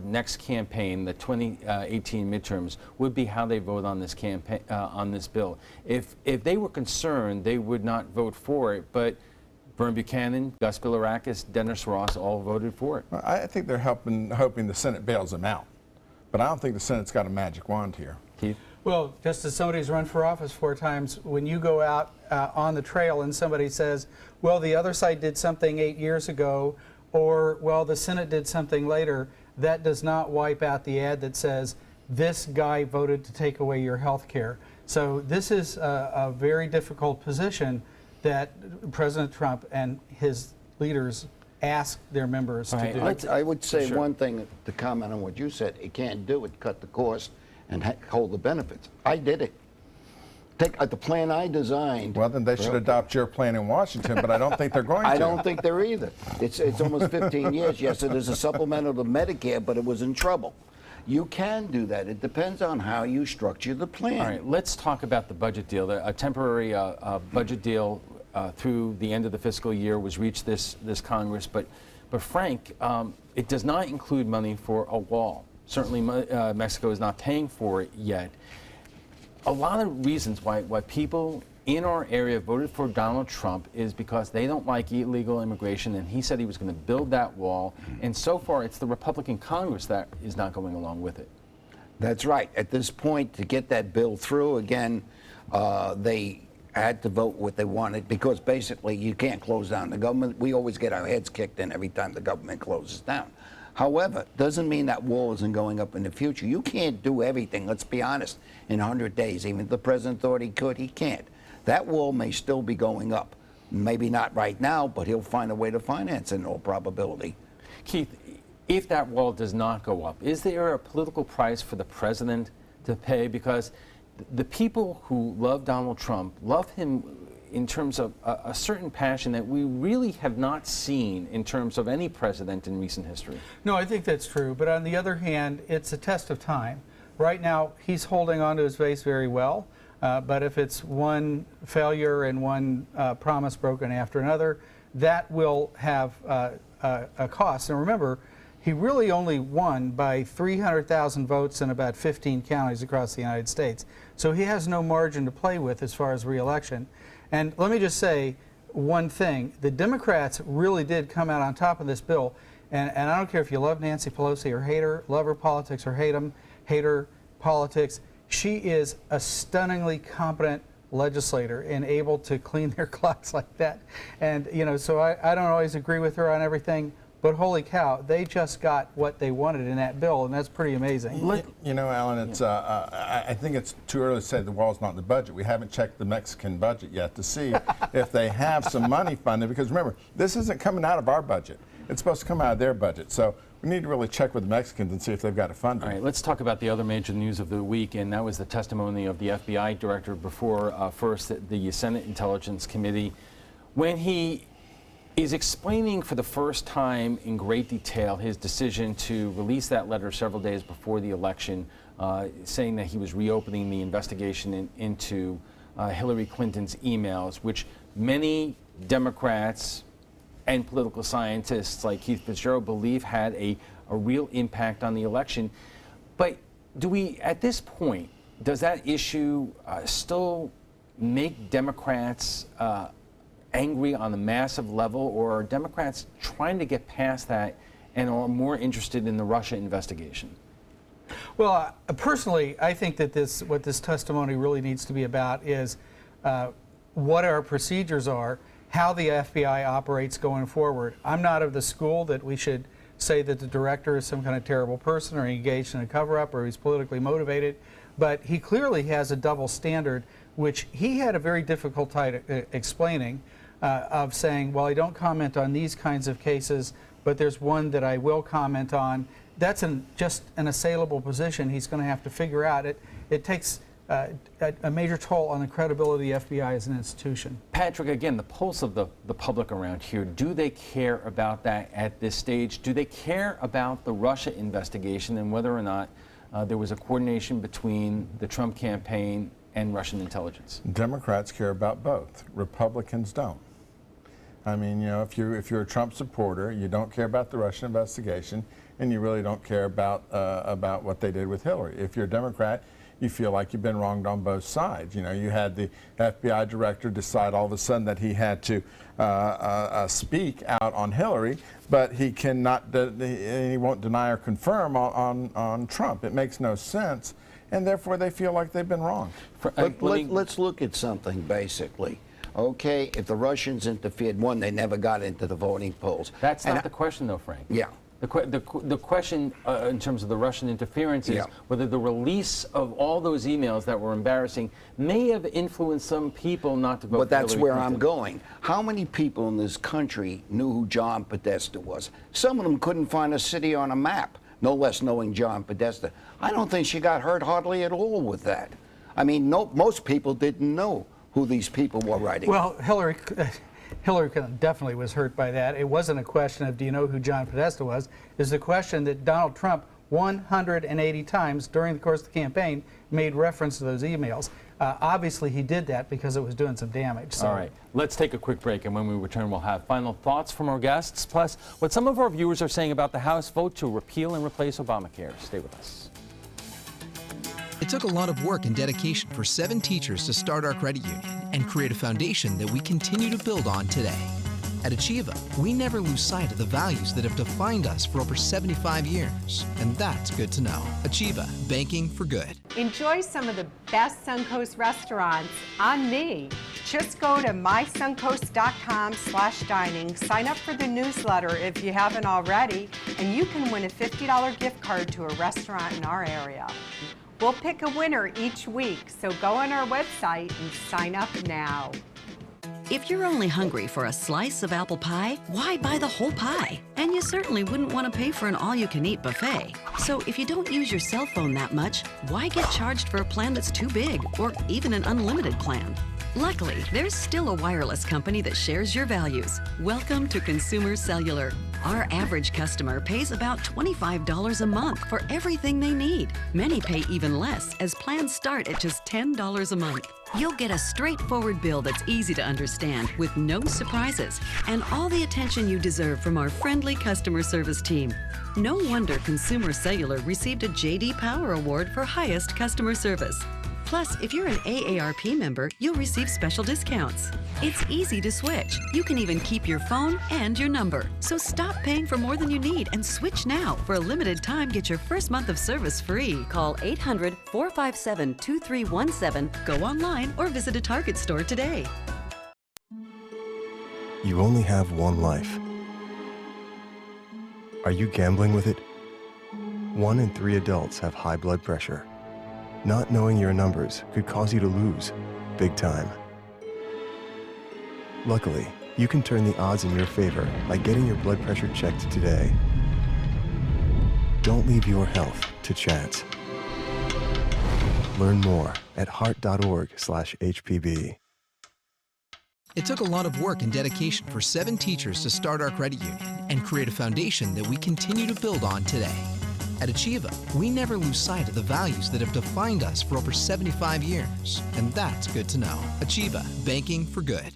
next campaign, the 2018 midterms, would be how they vote on this campaign, on this bill. If they were concerned, they would not vote for it. But Vernon Buchanan, Gus Bilirakis, Dennis Ross all voted for it. Well, I think they're hoping the Senate bails them out. But I don't think the Senate's got a magic wand here. Keith? Well, just as somebody's run for office 4 times, when you go out on the trail and somebody says, well, the other side did something 8 years ago, or, well, the Senate did something later, that does not wipe out the ad that says, this guy voted to take away your health care. So this is a very difficult position that President Trump and his leaders ask their members to do. I would say one thing to comment on what you said. It can't do it, cut the cost and hold the benefits. I did it. Take the plan I designed. Well, then they should adopt your plan in Washington, but I don't think they're going to. I don't think they're either. It's almost 15 years. Yes, it is a supplemental to Medicare, but it was in trouble. You can do that. It depends on how you structure the plan. All right, let's talk about the budget deal. A temporary budget deal through the end of the fiscal year was reached this Congress, but Frank, it does not include money for a wall. Certainly Mexico is not paying for it yet. A lot of reasons why people in our area voted for Donald Trump is because they don't like illegal immigration, and he said he was going to build that wall. And so far, it's the Republican Congress that is not going along with it. That's right. At this point, to get that bill through, again, they had to vote what they wanted, because basically you can't close down the government. We always get our heads kicked in every time the government closes down. However, doesn't mean that wall isn't going up in the future. You can't do everything, let's be honest, in 100 days. Even if the president thought he could, he can't. That wall may still be going up. Maybe not right now, but he'll find a way to finance it in all probability. Keith, if that wall does not go up, is there a political price for the president to pay? Because the people who love Donald Trump love him in terms of a certain passion that we really have not seen in terms of any president in recent history. No, I think that's true. But on the other hand, it's a test of time. Right now, he's holding on to his base very well. But if it's one failure and one promise broken after another, that will have a cost. And remember, he really only won by 300,000 votes in about 15 counties across the United States. So he has no margin to play with as far as re-election. And let me just say one thing. The Democrats really did come out on top of this bill. And I don't care if you love Nancy Pelosi or hate her, love her politics or hate her politics. She is a stunningly competent legislator and able to clean their clocks like that. And, you know, so I don't always agree with her on everything. But holy cow, they just got what they wanted in that bill, and that's pretty amazing. You know, Alan, it's I think it's too early to say the wall's not in the budget. We haven't checked the Mexican budget yet to see if they have some money funded, because remember, this isn't coming out of our budget. It's supposed to come out of their budget. So we need to really check with the Mexicans and see if they've got it funded. All right, let's talk about the other major news of the week, and that was the testimony of the FBI director before first the Senate Intelligence Committee, when he is explaining for the first time in great detail his decision to release that letter several days before the election, saying that he was reopening the investigation into Hillary Clinton's emails, which many Democrats and political scientists like Keith Fitzgerald believe had a real impact on the election. But do we, at this point, does that issue still make Democrats angry on a massive level, or are Democrats trying to get past that and are more interested in the Russia investigation? Well, personally, I think that what this testimony really needs to be about is what our procedures are, how the FBI operates going forward. I'm not of the school that we should say that the director is some kind of terrible person or engaged in a cover-up or he's politically motivated, but he clearly has a double standard, which he had a very difficult time explaining, of saying, well, I don't comment on these kinds of cases, but there's one that I will comment on. That's just an assailable position he's going to have to figure out. It takes a major toll on the credibility of the FBI as an institution. Patrick, again, the pulse of the public around here, do they care about that at this stage? Do they care about the Russia investigation and whether or not there was a coordination between the Trump campaign and Russian intelligence? Democrats care about both. Republicans don't. I mean, you know, if you're a Trump supporter, you don't care about the Russian investigation, and you really don't care about what they did with Hillary. If you're a Democrat, you feel like you've been wronged on both sides. You know, you had the FBI director decide all of a sudden that he had to speak out on Hillary, but he cannot, he won't deny or confirm on Trump. It makes no sense, and therefore they feel like they've been wrong. Let's look at something basically. Okay, if the Russians interfered, one, they never got into the voting polls. That's not the question, though, Frank. Yeah. The question in terms of the Russian interference is whether the release of all those emails that were embarrassing may have influenced some people not to vote for Hillary But that's where Clinton. I'm going. How many people in this country knew who John Podesta was? Some of them couldn't find a city on a map, no less knowing John Podesta. I don't think she got hurt hardly at all with that. I mean, most people didn't know who these people were writing. Well, Hillary Clinton definitely was hurt by that. It wasn't a question of, do you know who John Podesta was? It's the question that Donald Trump 180 times during the course of the campaign made reference to those emails. Obviously, he did that because it was doing some damage. So. All right, let's take a quick break, and when we return, we'll have final thoughts from our guests, plus what some of our viewers are saying about the House vote to repeal and replace Obamacare. Stay with us. It took a lot of work and dedication for 7 teachers to start our credit union and create a foundation that we continue to build on today. At Achieva, we never lose sight of the values that have defined us for over 75 years, and that's good to know. Achieva, banking for good. Enjoy some of the best Suncoast restaurants on me. Just go to mysuncoast.com/dining, sign up for the newsletter if you haven't already, and you can win a $50 gift card to a restaurant in our area. We'll pick a winner each week, so go on our website and sign up now. If you're only hungry for a slice of apple pie, why buy the whole pie? And you certainly wouldn't want to pay for an all-you-can-eat buffet. So if you don't use your cell phone that much, why get charged for a plan that's too big, or even an unlimited plan? Luckily, there's still a wireless company that shares your values. Welcome to Consumer Cellular. Our average customer pays about $25 a month for everything they need. Many pay even less, as plans start at just $10 a month. You'll get a straightforward bill that's easy to understand with no surprises and all the attention you deserve from our friendly customer service team. No wonder Consumer Cellular received a J.D. Power Award for highest customer service. Plus, if you're an AARP member, you'll receive special discounts. It's easy to switch. You can even keep your phone and your number. So stop paying for more than you need and switch now. For a limited time, get your first month of service free. Call 800-457-2317, go online, or visit a Target store today. You only have one life. Are you gambling with it? 1 in 3 adults have high blood pressure. Not knowing your numbers could cause you to lose, big time. Luckily, you can turn the odds in your favor by getting your blood pressure checked today. Don't leave your health to chance. Learn more at heart.org/HPB. It took a lot of work and dedication for 7 teachers to start our credit union and create a foundation that we continue to build on today. At Achieva, we never lose sight of the values that have defined us for over 75 years, and that's good to know. Achieva, banking for good.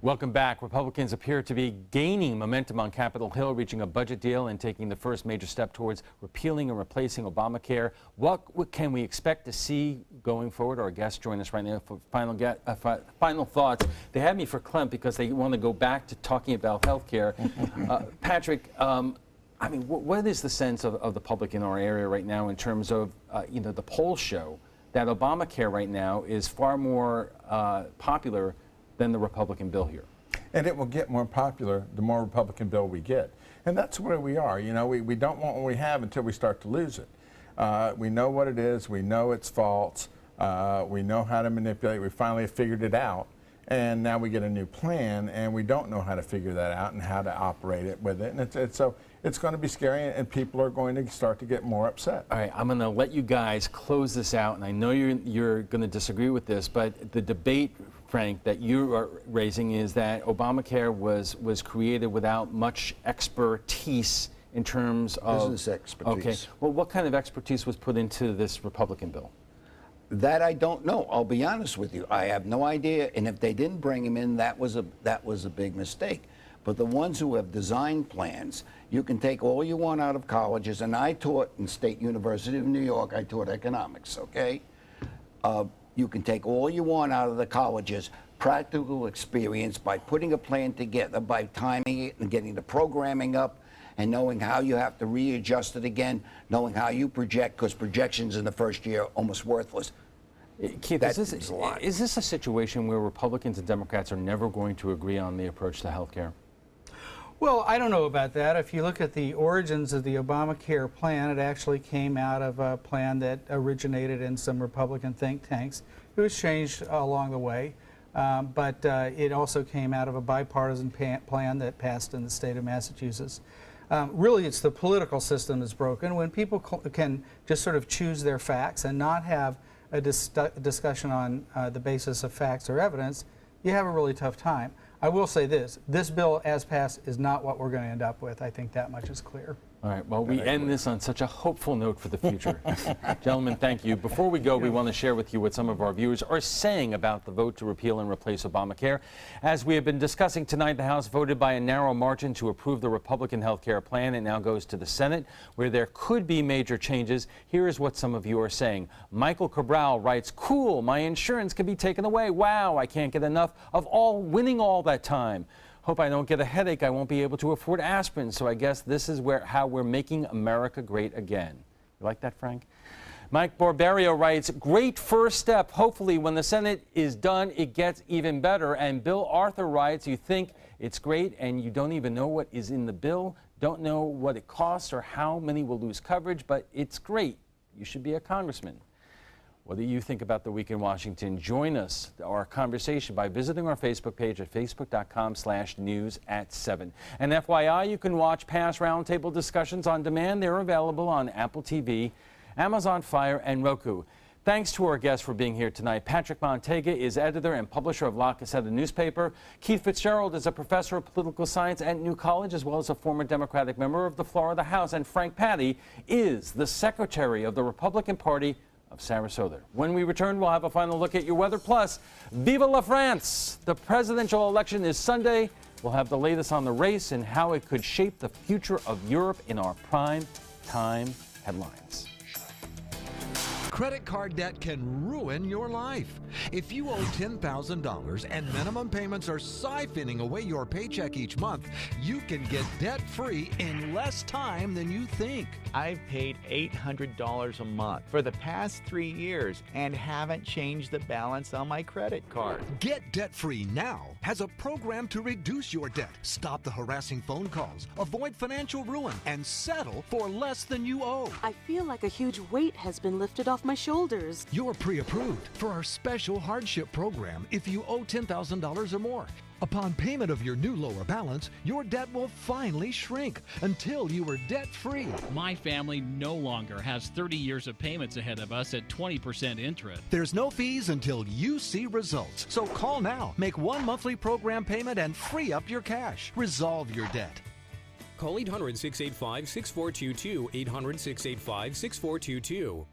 Welcome back. Republicans appear to be gaining momentum on Capitol Hill, reaching a budget deal and taking the first major step towards repealing and replacing Obamacare. What can we expect to see going forward? Our guests join us right now for final thoughts. They had me for Clem because they want to go back to talking about health care. Patrick, I mean, what is the sense of the public in our area right now in terms of, the polls show that Obamacare right now is far more popular than the Republican bill here? And it will get more popular the more Republican bill we get. And that's where we are. You know, we don't want what we have until we start to lose it. We know what it is. We know its faults. We know how to manipulate. We finally have figured it out. And now we get a new plan, and we don't know how to figure that out and how to operate it with it. And so it's going to be scary, and people are going to start to get more upset. All right, I'm going to let you guys close this out, and I know you're going to disagree with this, but the debate, Frank, that you are raising is that Obamacare was created without much expertise in terms of business expertise. Okay, well, what kind of expertise was put into this Republican bill? That I don't know. I'll be honest with you. I have no idea. And if they didn't bring him in, that was a big mistake. But the ones who have designed plans, you can take all you want out of colleges. And I taught in State University of New York. I taught economics. Okay. You can take all you want out of the colleges. Practical experience by putting a plan together, by timing it and getting the programming up, and knowing how you have to readjust it again, knowing how you project, because projections in the first year are almost worthless. Keith, is this a situation where Republicans and Democrats are never going to agree on the approach to health care? Well, I don't know about that. If you look at the origins of the Obamacare plan, it actually came out of a plan that originated in some Republican think tanks. It was changed along the way, but it also came out of a bipartisan plan that passed in the state of Massachusetts. Really, it's the political system that's broken. When people can just sort of choose their facts and not have a discussion on the basis of facts or evidence, you have a really tough time. I will say this bill as passed is not what we're going to end up with. I think that much is clear. All right, well, we end this on such a hopeful note for the future. Gentlemen, thank you. Before we go, we want to share with you what some of our viewers are saying about the vote to repeal and replace Obamacare. As we have been discussing tonight, the House voted by a narrow margin to approve the Republican health care plan. It now goes to the Senate, where there could be major changes. Here is what some of you are saying. Michael Cabral writes, "Cool, my insurance can be taken away. Wow, I can't get enough of winning all that time. Hope I don't get a headache. I won't be able to afford aspirin. So I guess this is how we're making America great again." You like that, Frank? Mike Barbario writes, "Great first step. Hopefully when the Senate is done, it gets even better." And Bill Arthur writes, "You think it's great and you don't even know what is in the bill, don't know what it costs or how many will lose coverage, but it's great. You should be a congressman." What do you think about the week in Washington? Join us, our conversation, by visiting our Facebook page at facebook.com/news@7. And FYI, you can watch past roundtable discussions on demand. They're available on Apple TV, Amazon Fire, and Roku. Thanks to our guests for being here tonight. Patrick Montega is editor and publisher of La Gazette newspaper. Keith Fitzgerald is a professor of political science at New College, as well as a former Democratic member of the Florida House. And Frank Patty is the secretary of the Republican Party of Sarasota. When we return, we'll have a final look at your weather. Plus, Viva la France! The presidential election is Sunday. We'll have the latest on the race and how it could shape the future of Europe in our prime time headlines. Credit card debt can ruin your life. If you owe $10,000 and minimum payments are siphoning away your paycheck each month, you can get debt-free in less time than you think. I've paid $800 a month for the past 3 years and haven't changed the balance on my credit card. Get debt-free now has a program to reduce your debt, stop the harassing phone calls, avoid financial ruin, and settle for less than you owe. I feel like a huge weight has been lifted off my shoulders. You're pre-approved for our special hardship program if you owe $10,000 or more. Upon payment of your new lower balance, your debt will finally shrink until you are debt-free. My family no longer has 30 years of payments ahead of us at 20% interest. There's no fees until you see results. So call now, make one monthly program payment, and free up your cash. Resolve your debt. Call 800-685-6422, 800-685-6422.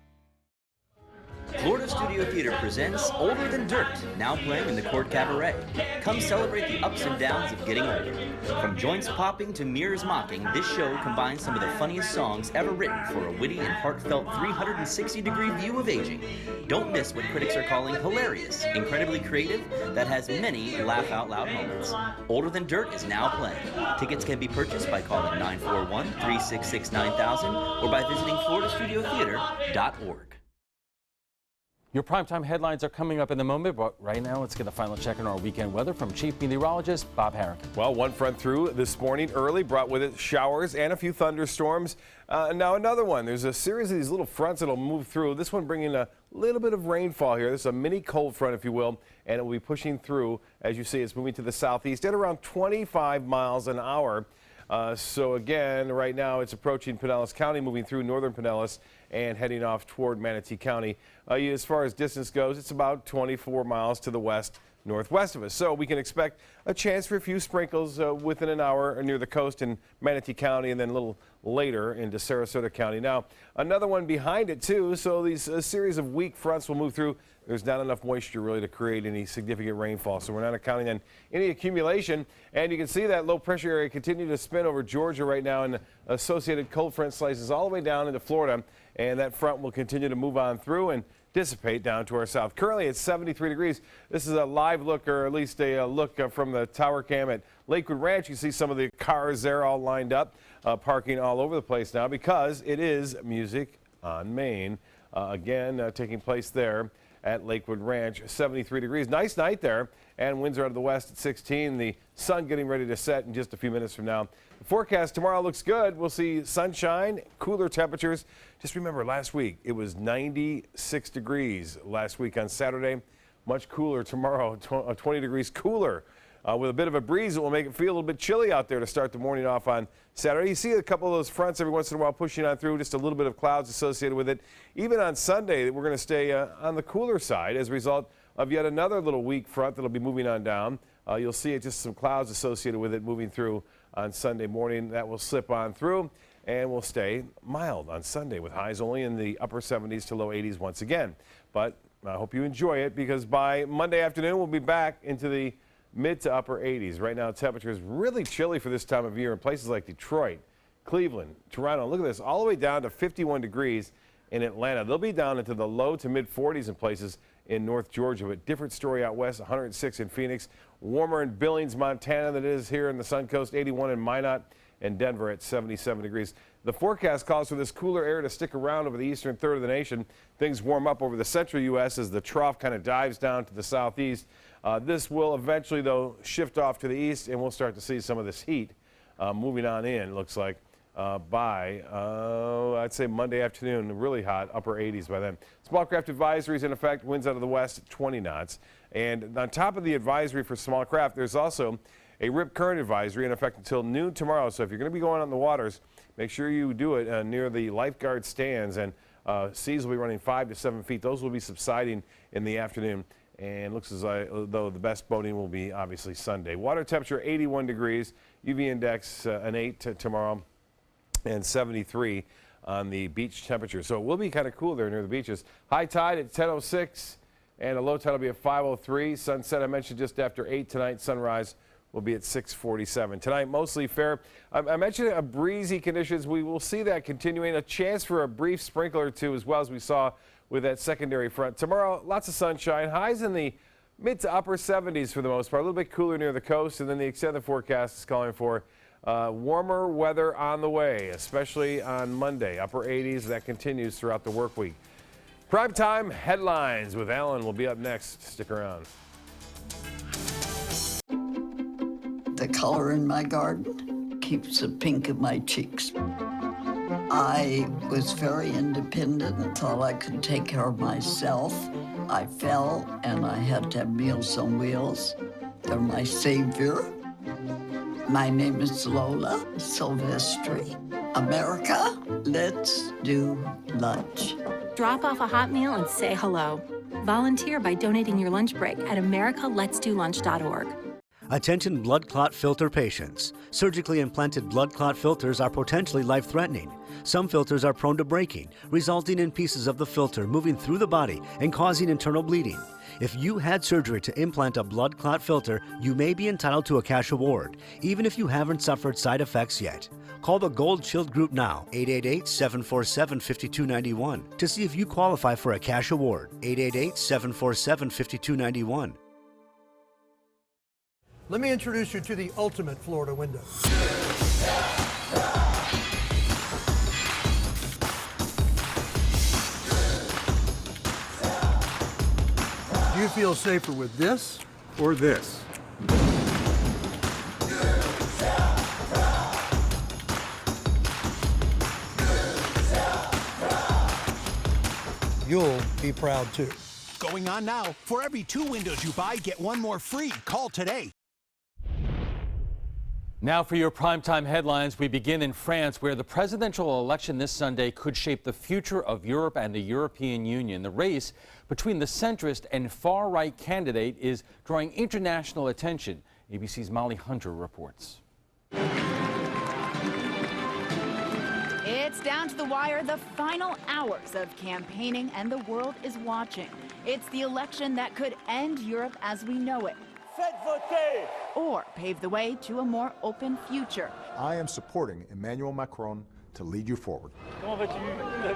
Florida Studio Theater presents Older Than Dirt, now playing in the Court Cabaret. Come celebrate the ups and downs of getting older. From joints popping to mirrors mocking, this show combines some of the funniest songs ever written for a witty and heartfelt 360-degree view of aging. Don't miss what critics are calling hilarious, incredibly creative, that has many laugh-out-loud moments. Older Than Dirt is now playing. Tickets can be purchased by calling 941-366-9000 or by visiting floridastudiotheater.org. Your primetime headlines are coming up in a moment, but right now let's get a final check on our weekend weather from Chief Meteorologist Bob Harrington. Well, one front through this morning early brought with it showers and a few thunderstorms. Now another one. There's a series of these little fronts that'll move through. This one bringing a little bit of rainfall here. This is a mini cold front, if you will, and it will be pushing through. As you see, it's moving to the southeast at around 25 miles an hour. So again, right now it's approaching Pinellas County, moving through northern Pinellas and heading off toward Manatee County. As far as distance goes, it's about 24 miles to the west, northwest of us. So we can expect a chance for a few sprinkles within an hour near the coast in Manatee County and then a little later into Sarasota County. Now, another one behind it too. So these series of weak fronts will move through. There's not enough moisture really to create any significant rainfall, so we're not accounting on any accumulation. And you can see that low pressure area continue to spin over Georgia right now, and associated cold front slices all the way down into Florida, and that front will continue to move on through and dissipate down to our south. Currently it's 73 degrees. This is a live look, or at least a look from the tower cam at Lakewood Ranch. You see some of the cars there all lined up, parking all over the place now because it is Music on Main, again taking place there at Lakewood Ranch. 73 degrees. Nice night there, and winds are out of the west at 16. The sun getting ready to set in just a few minutes from now. The forecast tomorrow looks good. We'll see sunshine, cooler temperatures. Just remember, last week it was 96 degrees last week on Saturday. Much cooler tomorrow, 20 degrees cooler. With a bit of a breeze, it will make it feel a little bit chilly out there to start the morning off on Saturday. You see a couple of those fronts every once in a while pushing on through, just a little bit of clouds associated with it. Even on Sunday, we're going to stay on the cooler side as a result of yet another little weak front that will be moving on down. You'll see it, just some clouds associated with it moving through on Sunday morning. That will slip on through and will stay mild on Sunday with highs only in the upper 70s to low 80s once again. But I hope you enjoy it, because by Monday afternoon, we'll be back into the mid to upper 80s. Right now, temperature is really chilly for this time of year in places like Detroit, Cleveland, Toronto. Look at this, all the way down to 51 degrees in Atlanta. They'll be down into the low to mid 40s in places in North Georgia, but different story out west. 106 in Phoenix, warmer in Billings, Montana than it is here in the Sun Coast. 81 in Minot, and Denver at 77 degrees. The forecast calls for this cooler air to stick around over the eastern third of the nation. Things warm up over the central U.S. as the trough kind of dives down to the southeast. This will eventually, though, shift off to the east, and we'll start to see some of this heat moving on in, looks like, by, I'd say Monday afternoon. Really hot, upper 80s by then. Small craft advisory is in effect, winds out of the west at 20 knots. And on top of the advisory for small craft, there's also a rip current advisory in effect until noon tomorrow. So if you're going to be going on the waters, make sure you do it near the lifeguard stands and Seas will be running 5 to 7 feet. Those will be subsiding in the afternoon. And looks as though the best boating will be obviously Sunday. Water temperature 81 degrees, UV index an 8 tomorrow, and 73 on the beach temperature. So it will be kind of cool there near the beaches. High tide at 10:06, and a low tide will be at 5:03. Sunset I mentioned just after 8 tonight. Sunrise will be at 6:47. Tonight mostly fair. I mentioned a breezy conditions. We will see that continuing. A chance for a brief sprinkle or two as well as we saw with that secondary front. Tomorrow, lots of sunshine. Highs in the mid to upper 70s for the most part. A little bit cooler near the coast, and then the extended forecast is calling for warmer weather on the way, especially on Monday. Upper 80s. That continues throughout the work week. Primetime headlines with Alan will be up next. Stick around. The color in my garden keeps the pink in my cheeks. I was very independent and thought I could take care of myself. I fell and I had to have Meals on Wheels. They're my savior. My name is Lola Silvestri. America, let's do lunch. Drop off a hot meal and say hello. Volunteer by donating your lunch break at americaletsdolunch.org. Attention blood clot filter patients. Surgically implanted blood clot filters are potentially life-threatening. Some filters are prone to breaking, resulting in pieces of the filter moving through the body and causing internal bleeding. If you had surgery to implant a blood clot filter, you may be entitled to a cash award, even if you haven't suffered side effects yet. Call the Gold Shield Group now, 888-747-5291, to see if you qualify for a cash award, 888-747-5291. Let me introduce you to the ultimate Florida window. Do you feel safer with this or this? You'll be proud too. Going on now. For every 2 windows you buy, get 1 more free. Call today. Now for your primetime headlines, we begin in France, where the presidential election this Sunday could shape the future of Europe and the European Union. The race between the centrist and far-right candidate is drawing international attention. ABC's Molly Hunter reports. It's down to the wire, the final hours of campaigning, and the world is watching. It's the election that could end Europe as we know it, or pave the way to a more open future. I am supporting Emmanuel Macron to lead you forward.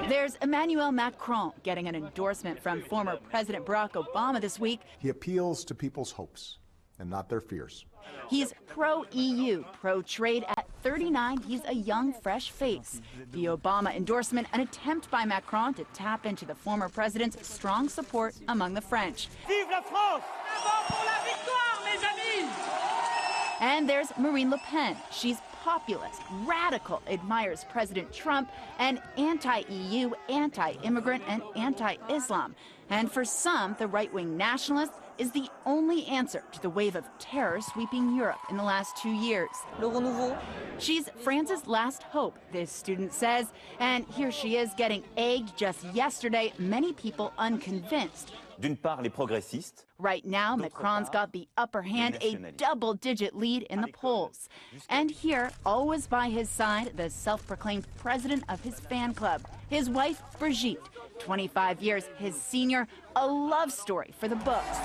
There's Emmanuel Macron getting an endorsement from former President Barack Obama this week. He appeals to people's hopes and not their fears. He's pro-EU, pro-trade. At 39, he's a young, fresh face. The Obama endorsement, an attempt by Macron to tap into the former president's strong support among the French. Vive la France! And there's Marine Le Pen. She's populist, radical, admires President Trump, and anti-EU, anti-immigrant, and anti-Islam. And for some, the right-wing nationalist is the only answer to the wave of terror sweeping Europe in the last 2 years. She's France's last hope, this student says, and here she is getting egged just yesterday, many people unconvinced. D'une part, les progressistes. Right now, Macron's got the upper hand, a double-digit lead in the polls. And here, always by his side, the self-proclaimed president of his fan club, his wife, Brigitte, 25 years his senior, a love story for the books.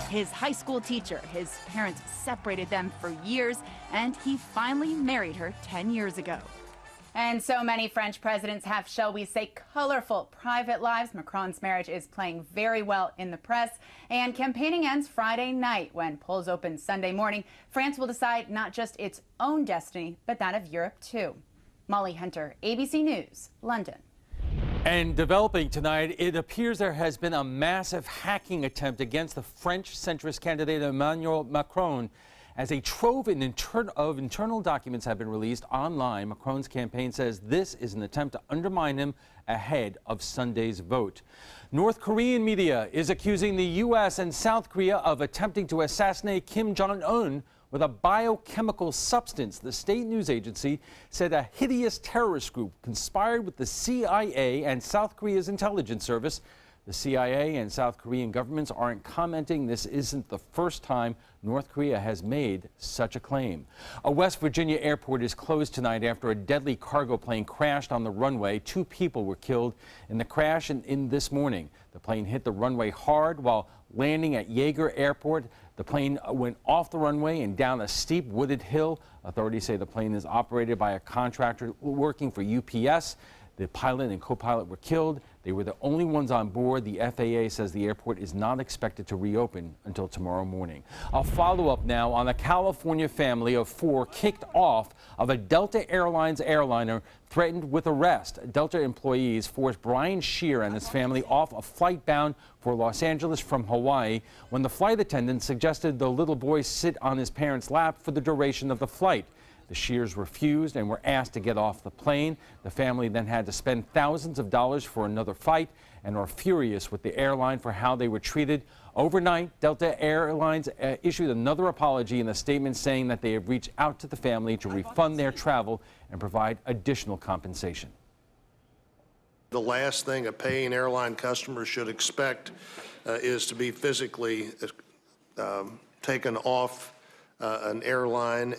His high school teacher, his parents separated them for years, and he finally married her 10 years ago. And so many French presidents have, shall we say, colorful private lives. Macron's marriage is playing very well in the press. And campaigning ends Friday night. When polls open Sunday morning, France will decide not just its own destiny, but that of Europe, too. Molly Hunter, ABC News, London. And developing tonight, it appears there has been a massive hacking attempt against the French centrist candidate Emmanuel Macron. As a trove of internal documents have been released online, Macron's campaign says this is an attempt to undermine him ahead of Sunday's vote. North Korean media is accusing the U.S. and South Korea of attempting to assassinate Kim Jong-un with a biochemical substance. The state news agency said a hideous terrorist group conspired with the CIA and South Korea's intelligence service. The CIA and South Korean governments aren't commenting. This isn't the first time North Korea has made such a claim. A West Virginia airport is closed tonight after a deadly cargo plane crashed on the runway. 2 people were killed in the crash in this morning. The plane hit the runway hard while landing at Yeager Airport. The plane went off the runway and down a steep wooded hill. Authorities say the plane is operated by a contractor working for UPS. The pilot and co-pilot were killed. They were the only ones on board. The FAA says the airport is not expected to reopen until tomorrow morning. I'll follow up now on a California family of 4 kicked off of a Delta Airlines airliner threatened with arrest. Delta employees forced Brian Shear and his family off a flight bound for Los Angeles from Hawaii when the flight attendant suggested the little boy sit on his parents' lap for the duration of the flight. The Shears refused and were asked to get off the plane. The family then had to spend thousands of dollars for another flight and are furious with the airline for how they were treated. Overnight, Delta Airlines issued another apology in a statement saying that they have reached out to the family to refund their travel and provide additional compensation. The last thing a paying airline customer should expect is to be physically taken off an airline.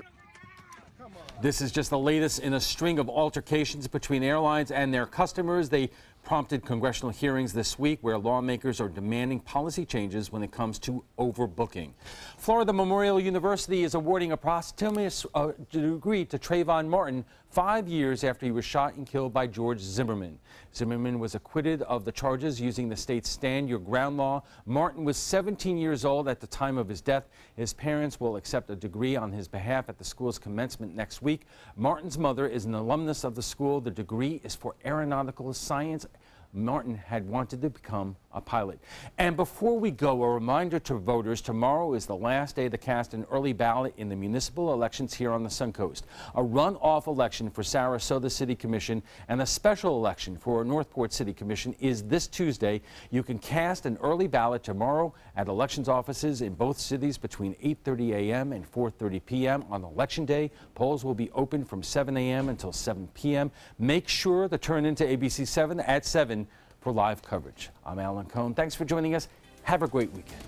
This is just the latest in a string of altercations between airlines and their customers. They prompted congressional hearings this week where lawmakers are demanding policy changes when it comes to overbooking. Florida Memorial University is awarding a posthumous degree to Trayvon Martin 5 years after he was shot and killed by George Zimmerman. Zimmerman was acquitted of the charges using the state's Stand Your Ground law. Martin was 17 years old at the time of his death. His parents will accept a degree on his behalf at the school's commencement next week. Martin's mother is an alumnus of the school. The degree is for aeronautical science. Martin had wanted to become a pilot. And before we go, a reminder to voters, tomorrow is the last day to cast an early ballot in the municipal elections here on the Suncoast. A runoff election for Sarasota City Commission and a special election for Northport City Commission is this Tuesday. You can cast an early ballot tomorrow at elections offices in both cities between 8:30 a.m. and 4:30 p.m. on Election Day. Polls will be open from 7 a.m. until 7 p.m. Make sure to turn into ABC7 at 7 for live coverage. I'm Alan Cohn. Thanks for joining us. Have a great weekend.